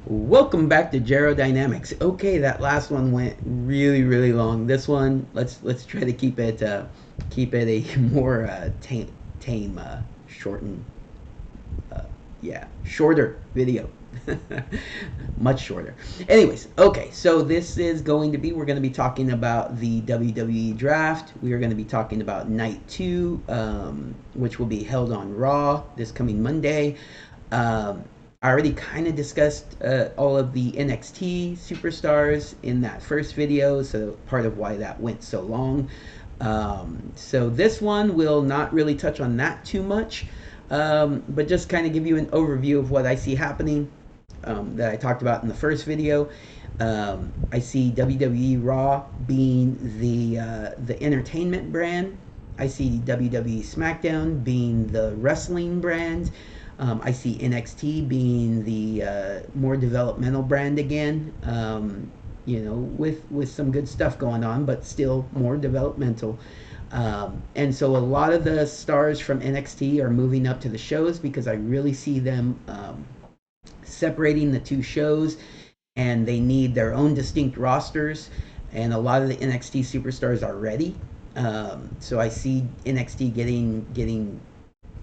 Welcome back to Dynamics. Okay, that last one went really long. This one, let's try to keep it a more tame, shortened, uh, yeah, shorter video. Much shorter. Anyways, okay, so this is going to be, we're going to be talking about the WWE draft. We are going to be talking about night two, which will be held on Raw this coming Monday. Um, I already kind of discussed all of the NXT superstars in that first video, so part of why that went so long. So this one will not really touch on that too much, but just kind of give you an overview of what I see happening that I talked about in the first video. I see WWE Raw being the entertainment brand. I see WWE SmackDown being the wrestling brand. I see NXT being the more developmental brand again. With some good stuff going on, but still more developmental. And so a lot of the stars from NXT are moving up to the shows because I really see them separating the two shows, and they need their own distinct rosters. And a lot of the NXT superstars are ready. So I see NXT getting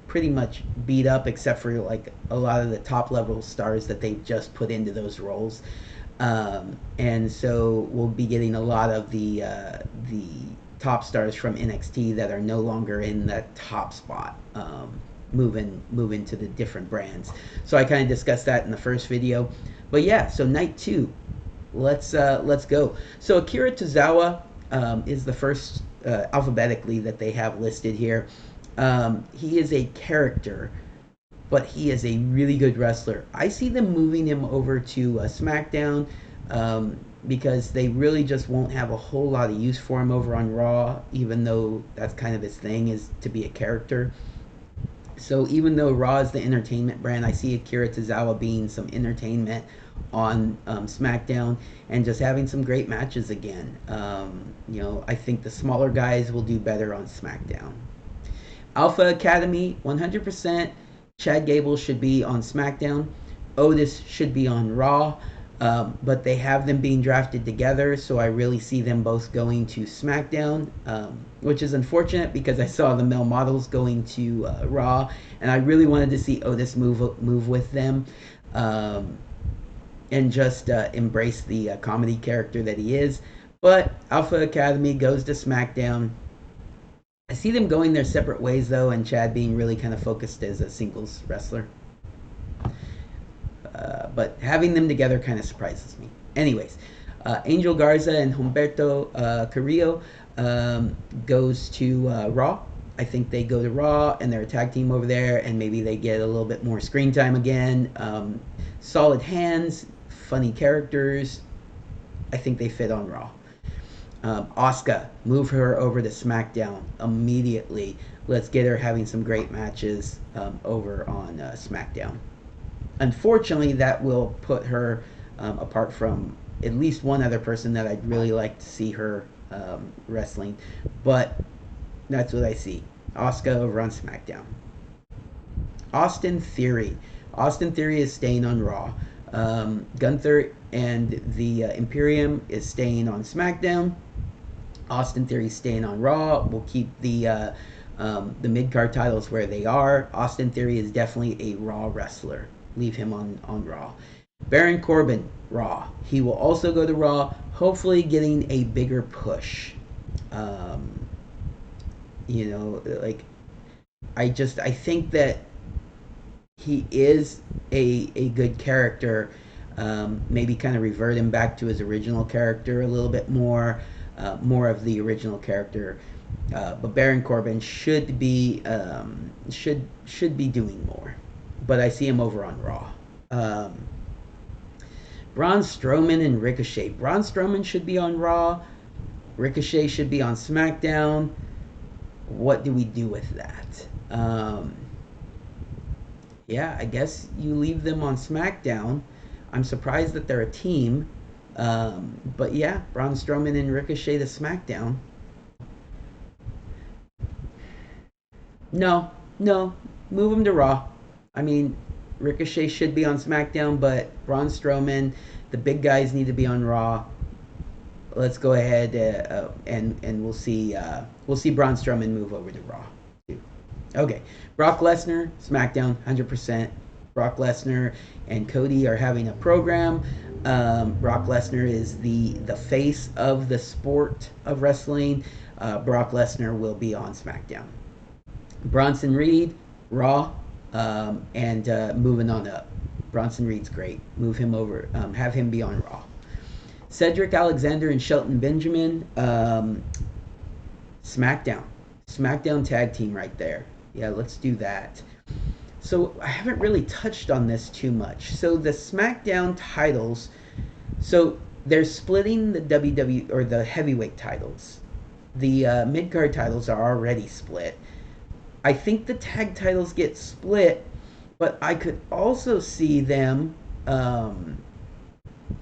pretty much beat up, except for like a lot of the top level stars that they've just put into those roles. And so we'll be getting a lot of the top stars from NXT that are no longer in that top spot. Moving to the different brands. So I kind of discussed that in the first video. But yeah, so night two, let's go. So Akira Tozawa is the first alphabetically that they have listed here. He is a character, but he is a really good wrestler. I see them moving him over to SmackDown because they really just won't have a whole lot of use for him over on Raw, even though that's kind of his thing, is to be a character. So even though Raw is the entertainment brand, I see Akira Tozawa being some entertainment on SmackDown and just having some great matches again. I think the smaller guys will do better on SmackDown. Alpha Academy, 100%. Chad Gable should be on SmackDown. Otis should be on Raw. But they have them being drafted together, so I really see them both going to SmackDown, which is unfortunate because I saw the male models going to Raw, and I really wanted to see Otis move with them and just embrace the comedy character that he is. But Alpha Academy goes to SmackDown. I see them going their separate ways, though, and Chad being really kind of focused as a singles wrestler. But having them together kind of surprises me. Anyways, Angel Garza and Humberto Carrillo goes to Raw. I think they go to Raw and they're a tag team over there, and maybe they get a little bit more screen time again. Solid hands, funny characters. I think they fit on Raw. Asuka, move her over to SmackDown immediately. Let's get her having some great matches over on SmackDown. Unfortunately, that will put her apart from at least one other person that I'd really like to see her wrestling. But that's what I see. Asuka over on SmackDown. Austin Theory. Austin Theory is staying on Raw. Gunther and the Imperium is staying on SmackDown. Austin Theory staying on Raw. We'll keep the mid-card titles where they are. Austin Theory is definitely a Raw wrestler. Leave him on Raw. Baron Corbin, Raw. He will also go to Raw, hopefully getting a bigger push. I think that he is a good character. Maybe kind of revert him back to his original character a little bit more of the original character. But Baron Corbin should be doing more. But I see him over on Raw. Braun Strowman and Ricochet. Braun Strowman should be on Raw. Ricochet should be on SmackDown. What do we do with that? I guess you leave them on SmackDown. I'm surprised that they're a team. But yeah, Braun Strowman and Ricochet to SmackDown. No. Move them to Raw. I mean, Ricochet should be on SmackDown, but Braun Strowman, the big guys need to be on Raw. Let's go ahead and we'll see Braun Strowman move over to Raw too. Okay, Brock Lesnar, SmackDown, 100%. Brock Lesnar and Cody are having a program. Brock Lesnar is the face of the sport of wrestling. Brock Lesnar will be on SmackDown. Bronson Reed, Raw, and moving on up. Bronson Reed's great. Move him over. Have him be on Raw. Cedric Alexander and Shelton Benjamin, SmackDown. SmackDown tag team right there. Yeah, let's do that. So I haven't really touched on this too much. So the SmackDown titles, so they're splitting the WWE or the heavyweight titles. The mid card titles are already split. I think the tag titles get split, but I could also see them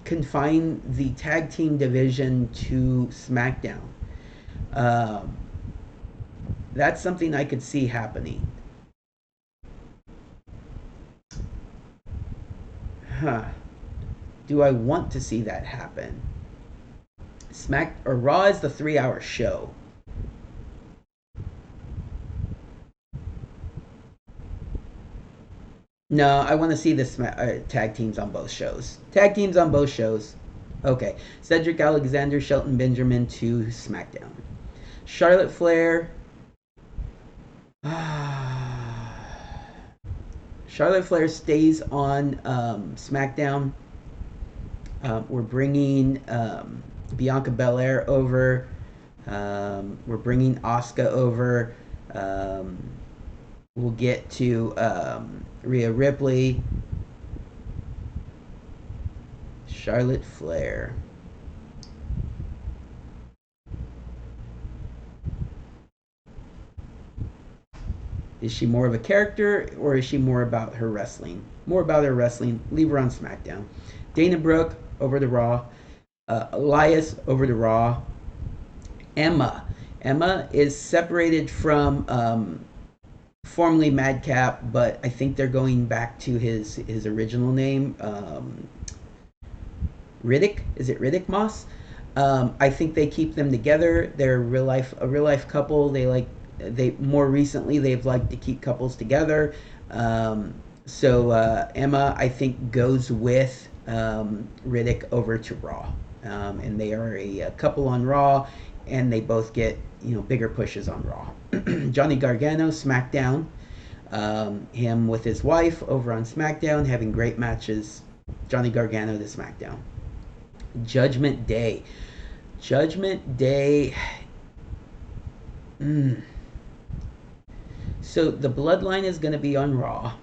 confine the tag team division to SmackDown. Um, that's something I could see happening. Huh. Do I want to see that happen? Smack or Raw is the 3 hour show. No, I want to see the tag teams on both shows. Tag teams on both shows. Okay. Cedric Alexander, Shelton Benjamin to SmackDown. Charlotte Flair. Charlotte Flair stays on SmackDown. We're bringing Bianca Belair over. We're bringing Asuka over. Um, we'll get to Rhea Ripley. Charlotte Flair. Is she more of a character or is she more about her wrestling? More about her wrestling. Leave her on SmackDown. Dana Brooke over to Raw. Elias over to Raw. Emma. Emma is separated from formerly Madcap, but I think they're going back to his original name. Riddick. Is it Riddick Moss? I think they keep them together. They're a real life couple. They more recently they've liked to keep couples together. So Emma I think goes with Riddick over to Raw, and they are a couple on Raw, and they both get bigger pushes on Raw. Johnny Gargano SmackDown, him with his wife over on SmackDown having great matches. Johnny Gargano to SmackDown. Judgment Day. Judgment Day. So the Bloodline is going to be on Raw.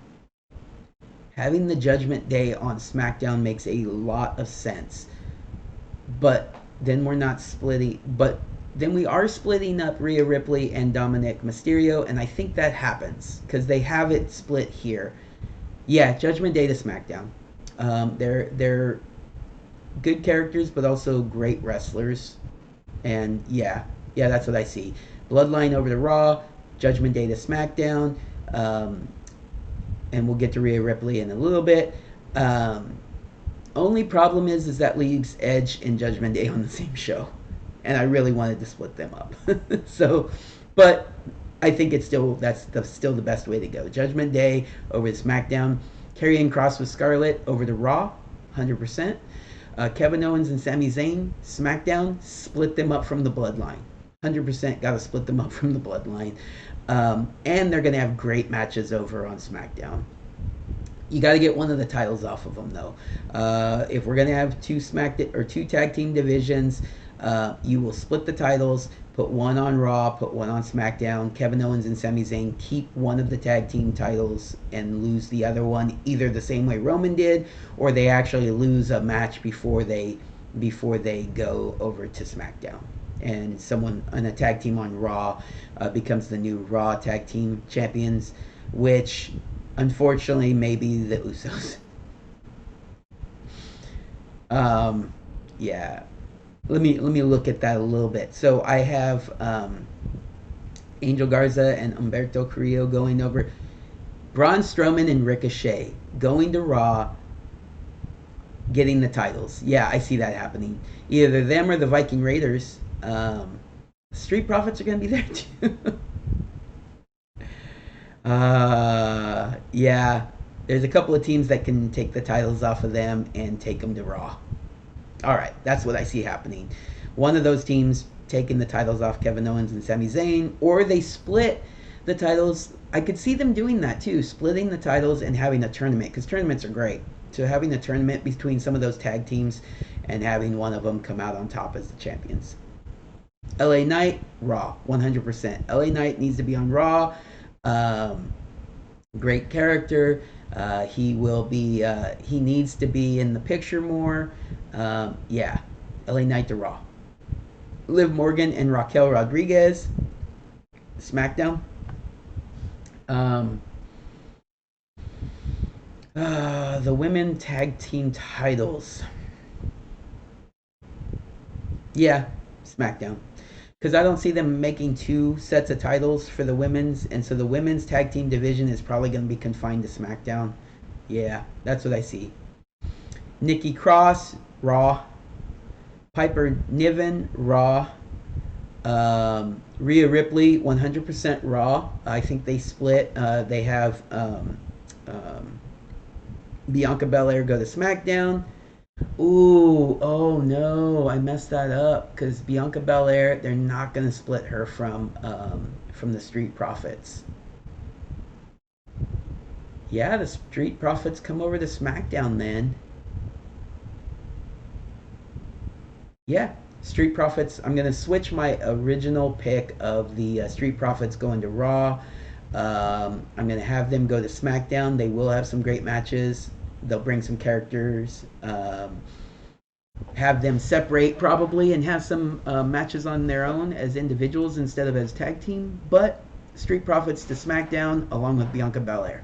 Having the Judgment Day on SmackDown makes a lot of sense. But then we're not splitting. But then we are splitting up Rhea Ripley and Dominic Mysterio, and I think that happens because they have it split here. Yeah, Judgment Day to SmackDown. They're good characters, but also great wrestlers. And yeah, that's what I see. Bloodline over to Raw, Judgment Day to SmackDown, and we'll get to Rhea Ripley in a little bit. Only problem is that leaves Edge and Judgment Day on the same show, and I really wanted to split them up. So, but I think that's still the best way to go. Judgment Day over to SmackDown, Karrion Kross with Scarlett over to Raw, 100%. Kevin Owens and Sami Zayn, SmackDown, split them up from the Bloodline. 100% got to split them up from the Bloodline. And they're going to have great matches over on SmackDown. You got to get one of the titles off of them, though. If we're going to have two tag team divisions, you will split the titles, put one on Raw, put one on SmackDown. Kevin Owens and Sami Zayn keep one of the tag team titles and lose the other one, either the same way Roman did, or they actually lose a match before they go over to SmackDown. And someone on a tag team on Raw becomes the new Raw tag team champions, which unfortunately may be the Usos. Yeah. Let me look at that a little bit. So I have Angel Garza and Humberto Carrillo going over. Braun Strowman and Ricochet going to Raw, getting the titles. Yeah, I see that happening. Either them or the Viking Raiders. Street Profits are going to be there too. Yeah, there's a couple of teams that can take the titles off of them and take them to Raw. All right, that's what I see happening. One of those teams taking the titles off Kevin Owens and Sami Zayn, or they split the titles. I could see them doing that too, splitting the titles and having a tournament, because tournaments are great. So having a tournament between some of those tag teams and having one of them come out on top as the champions. LA Knight, Raw, 100%. LA Knight needs to be on Raw. Great character. He will be. He needs to be in the picture more. Yeah, LA Knight to Raw. Liv Morgan and Raquel Rodriguez, SmackDown. The women tag team titles. Yeah, SmackDown. Because I don't see them making two sets of titles for the women's, and so the women's tag team division is probably going to be confined to SmackDown. Yeah, that's what I see. Nikki Cross, Raw. Piper Niven, Raw. Rhea Ripley, 100% Raw. I think they split. They have Bianca Belair go to SmackDown. Ooh, oh no, I messed that up because Bianca Belair, they're not going to split her from the Street Profits. Yeah, the Street Profits come over to SmackDown then. Yeah, Street Profits. I'm going to switch my original pick of the Street Profits going to Raw. I'm going to have them go to SmackDown. They will have some great matches. They'll bring some characters. Have them separate probably and have some matches on their own as individuals instead of as tag team. But Street Profits to SmackDown along with Bianca Belair.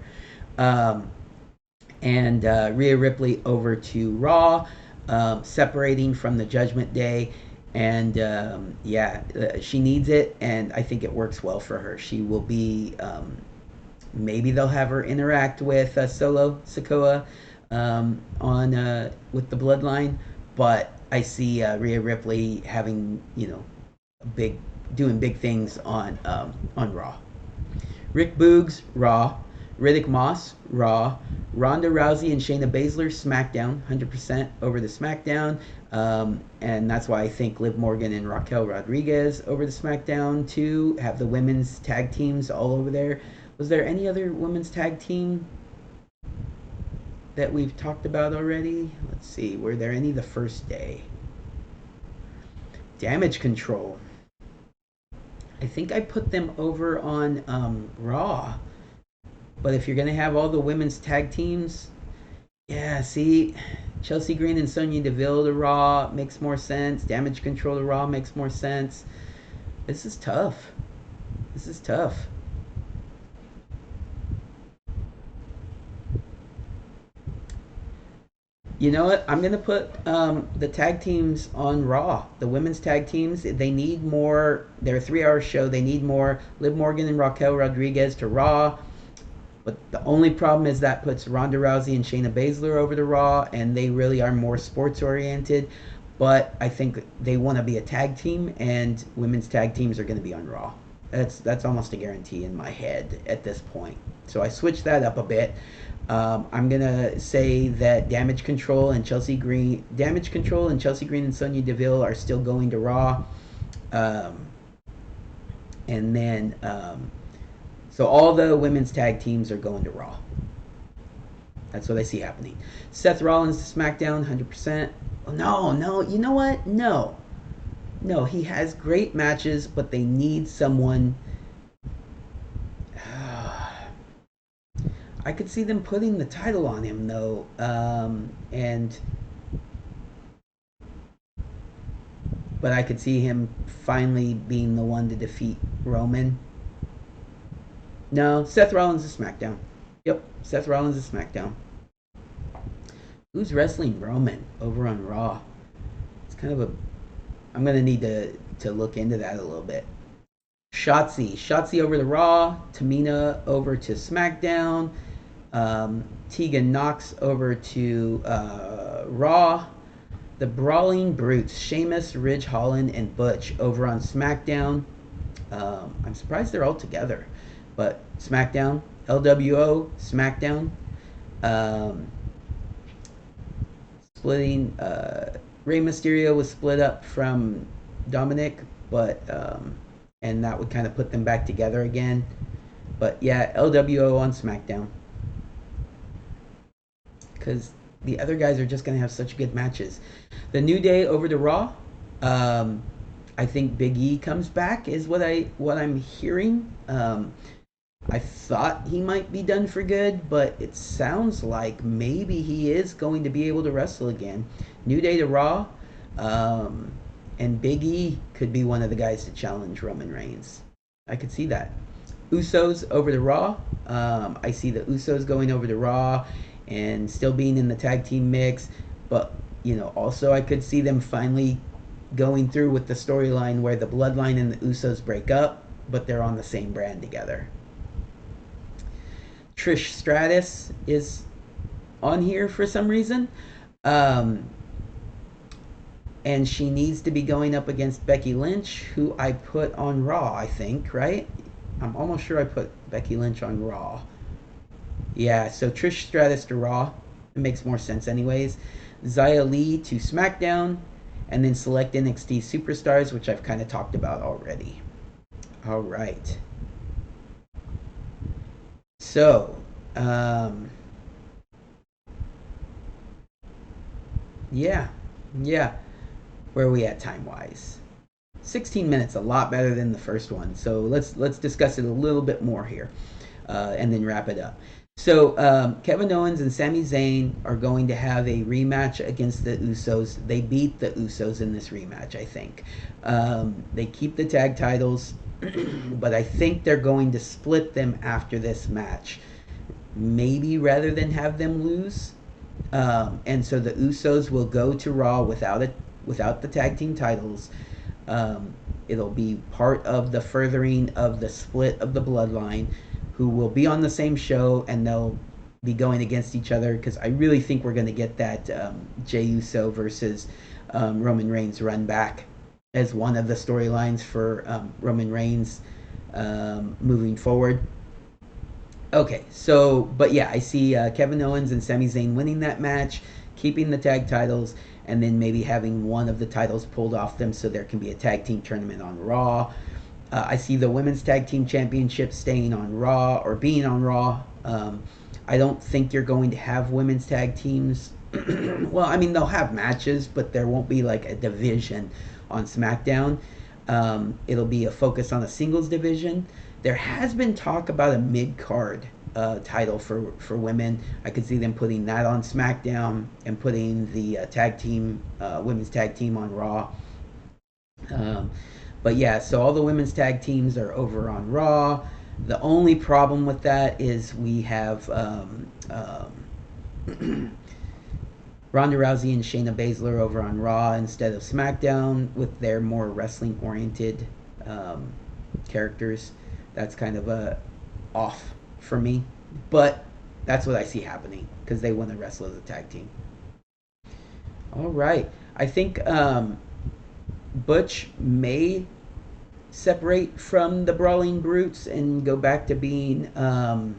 And Rhea Ripley over to Raw. Separating from the Judgment Day, and she needs it, and I think it works well for her. She will be maybe they'll have her interact with Solo Sikoa on with the Bloodline, but I see Rhea Ripley having doing big things on Raw. Rick Boogs, Raw. Riddick Moss, Raw. Ronda Rousey and Shayna Baszler, SmackDown, 100% over the SmackDown. And that's why I think Liv Morgan and Raquel Rodriguez over the SmackDown too. Have the women's tag teams all over there. Was there any other women's tag team that we've talked about already? Let's see. Were there any the first day? Damage Control. I think I put them over on Raw. But if you're going to have all the women's tag teams, yeah, see, Chelsea Green and Sonya Deville to Raw makes more sense. Damage Control to Raw makes more sense. This is tough. This is tough. You know what? I'm going to put the tag teams on Raw. The women's tag teams, they need more. They're a 3-hour show. They need more. Liv Morgan and Raquel Rodriguez to Raw. But the only problem is that puts Ronda Rousey and Shayna Baszler over to Raw, and they really are more sports oriented. But I think they want to be a tag team, and women's tag teams are going to be on Raw. That's almost a guarantee in my head at this point. So I switched that up a bit. I'm gonna say that Damage Control and Chelsea Green and Sonya Deville are still going to Raw, and then. So all the women's tag teams are going to Raw. That's what I see happening. Seth Rollins to SmackDown, 100%. No, you know what? No, he has great matches, but they need someone. I could see them putting the title on him though, but I could see him finally being the one to defeat Roman. No, Seth Rollins is SmackDown. Yep, Seth Rollins is SmackDown. Who's wrestling Roman over on Raw? It's kind of a. I'm gonna need to look into that a little bit. Shotzi over to Raw. Tamina over to SmackDown. Tegan Knox over to Raw. The Brawling Brutes, Sheamus, Ridge Holland, and Butch over on SmackDown. I'm surprised they're all together, but SmackDown, LWO, SmackDown, um, splitting. Rey Mysterio was split up from Dominic, but and that would kind of put them back together again. But yeah, LWO on SmackDown because the other guys are just going to have such good matches. The New Day over to Raw. Um, I think Big E comes back is what I'm hearing. I thought he might be done for good, but it sounds like maybe he is going to be able to wrestle again. New Day to Raw, um, and Big E could be one of the guys to challenge Roman Reigns. I could see that. Usos over to Raw. I see the Usos going over to Raw and still being in the tag team mix, but also I could see them finally going through with the storyline where the Bloodline and the Usos break up, but they're on the same brand together. Trish Stratus is on here for some reason. Um, and she needs to be going up against Becky Lynch, who I put on Raw, I think, right? I'm almost sure I put Becky Lynch on Raw. Yeah, so Trish Stratus to Raw. It makes more sense anyways. Xia Li to SmackDown, and then select NXT Superstars, which I've kind of talked about already. All right. So, yeah, yeah. Where are we at time wise? 16 minutes, a lot better than the first one. So let's discuss it a little bit more here, and then wrap it up. So Kevin Owens and Sami Zayn are going to have a rematch against the Usos. They beat the Usos in this rematch, I think. They keep the tag titles, but I think they're going to split them after this match. Maybe rather than have them lose. And so the Usos will go to Raw without the tag team titles. It'll be part of the furthering of the split of the Bloodline, who will be on the same show, and they'll be going against each other, because I really think we're going to get that Jey Uso versus Roman Reigns run back as one of the storylines for Roman Reigns moving forward. Okay, so, but yeah, I see Kevin Owens and Sami Zayn winning that match, keeping the tag titles, and then maybe having one of the titles pulled off them so there can be a tag team tournament on Raw. I see the Women's Tag Team Championship staying on Raw, or being on Raw. I don't think you're going to have women's tag teams. Well, I mean, they'll have matches, but there won't be like a division on SmackDown. It'll be a focus on a singles division. There has been talk about a mid-card title for women. I could see them putting that on SmackDown and putting the women's tag team on Raw. But yeah, so all the women's tag teams are over on Raw. The only problem with that is we have Ronda Rousey and Shayna Baszler over on Raw instead of SmackDown with their more wrestling-oriented characters. That's kind of off for me, but that's what I see happening because they want to wrestle as a tag team. All right, I think Butch may separate from the Brawling Brutes and go back to being wow,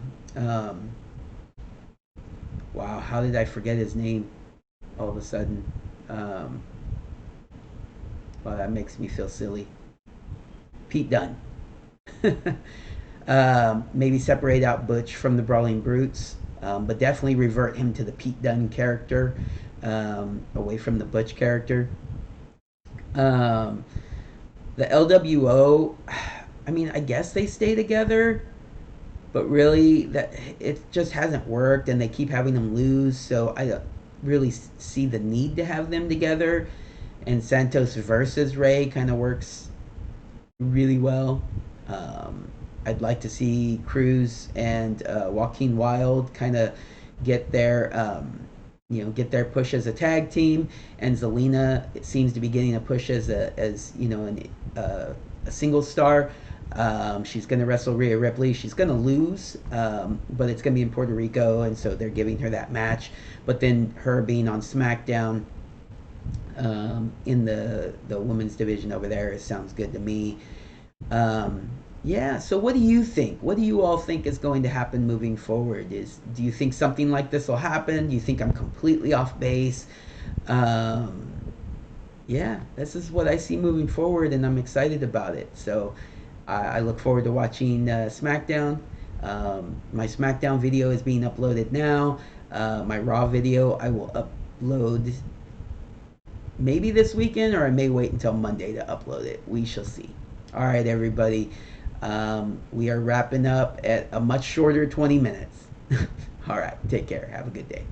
how did I forget his name all of a sudden? Wow, that makes me feel silly. Pete Dunne. Maybe separate out Butch from the Brawling Brutes, but definitely revert him to the Pete Dunne character, away from the Butch character. The LWO, I mean, I guess they stay together, but really that it just hasn't worked, and they keep having them lose. So I don't really see the need to have them together. And Santos versus Ray kind of works really well. I'd like to see Cruz and Joaquin Wilde kind of get get their push as a tag team, and Zelina seems to be getting a push as a single star. She's going to wrestle Rhea Ripley. She's going to lose, but it's going to be in Puerto Rico, and so they're giving her that match. But then her being on SmackDown in the women's division over there sounds good to me. Yeah. So what do you think? What do you all think is going to happen moving forward? Do you think something like this will happen? Do you think I'm completely off base? Um, yeah, this is what I see moving forward, and I'm excited about it. So I look forward to watching SmackDown. My SmackDown video is being uploaded now. My Raw video I will upload maybe this weekend, or I may wait until Monday to upload it. We shall see. All right, everybody. We are wrapping up at a much shorter 20 minutes. All right, take care. Have a good day.